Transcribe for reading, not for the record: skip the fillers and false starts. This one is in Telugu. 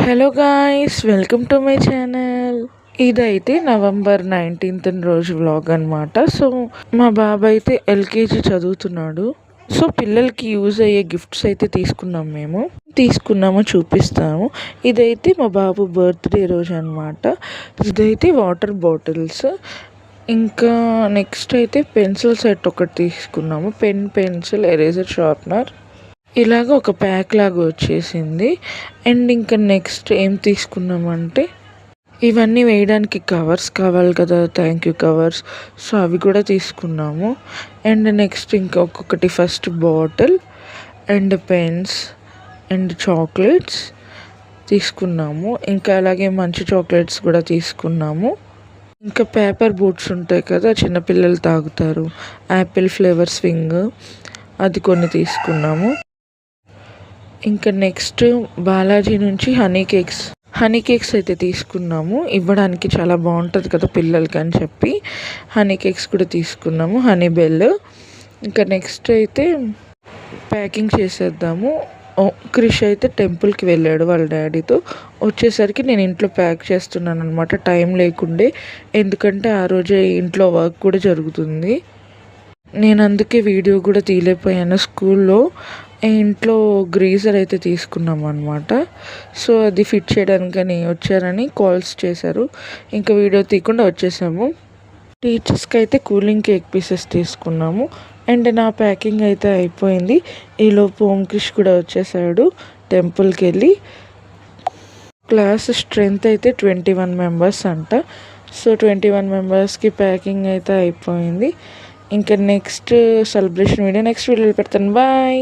Hello guys, welcome to my channel. ఇదైతే నవంబర్ 19th రోజు వ్లాగ్ అనమాట. సో మా బాబు అయితే ఎల్కేజీ చదువుతున్నాడు. సో పిల్లలకి యూజ్ అయ్యే గిఫ్ట్స్ అయితే తీసుకున్నాము చూపిస్తాము. ఇదైతే మా బాబు బర్త్డే రోజు అనమాట. ఇదైతే వాటర్ బాటిల్స్. ఇంకా నెక్స్ట్ అయితే పెన్సిల్ సెట్ ఒకటి తీసుకున్నాము. పెన్, పెన్సిల్, ఎరేజర్, షార్ప్నర్, ఇలాగ ఒక ప్యాక్ లాగా వచ్చేసింది. అండ్ ఇంకా నెక్స్ట్ ఏం తీసుకున్నామంటే ఇవన్నీ వేయడానికి కవర్స్ కావాలి కదా, థ్యాంక్ యూ కవర్స్. సో అవి కూడా తీసుకున్నాము. అండ్ నెక్స్ట్ ఇంకా ఒక్కొక్కటి, first bottle and pens and chocolates తీసుకున్నాము. ఇంకా అలాగే మంచి చాక్లెట్స్ కూడా తీసుకున్నాము. ఇంకా పేపర్ బోట్స్ ఉంటాయి కదా, చిన్నపిల్లలు తాగుతారు, యాపిల్ ఫ్లేవర్ స్వింగ్, అది కొన్ని తీసుకున్నాము. ఇంకా నెక్స్ట్ బాలాజీ నుంచి హనీ కేక్స్ అయితే తీసుకున్నాము. ఇవ్వడానికి చాలా బాగుంటుంది కదా పిల్లలకి అని చెప్పి హనీ కేక్స్ కూడా తీసుకున్నాము, హనీ బెల్. ఇంకా నెక్స్ట్ అయితే ప్యాకింగ్ చేసేద్దాము. క్రిష్ అయితే టెంపుల్కి వెళ్ళాడు వాళ్ళ డాడీతో. వచ్చేసరికి నేను ఇంట్లో ప్యాక్ చేస్తున్నాను అనమాట, టైం లేకుండే. ఎందుకంటే ఆ రోజే ఇంట్లో వర్క్ కూడా జరుగుతుంది. నేను అందుకే వీడియో కూడా తీయలేకపోయాను. స్కూల్లో ఇంట్లో గ్రీజర్ అయితే తీసుకున్నాం అనమాట. సో అది ఫిట్ చేయడానికని వచ్చారని కాల్స్ చేశారు. ఇంకా వీడియో తీయకుండా వచ్చేసాము. టీచర్స్కి అయితే కూలింగ్ కేక్ పీసెస్ తీసుకున్నాము. అండ్ నా ప్యాకింగ్ అయితే అయిపోయింది. ఈలోపు ఓంకృష్ కూడా వచ్చేసాడు టెంపుల్కి వెళ్ళి. క్లాస్ స్ట్రెంత్ అయితే 21 మెంబర్స్ అంట. సో 21 మెంబర్స్కి ప్యాకింగ్ అయితే అయిపోయింది. ఇంకా నెక్స్ట్ సెలబ్రేషన్ వీడియో నెక్స్ట్ వీడియోలో పెడతాను. బాయ్.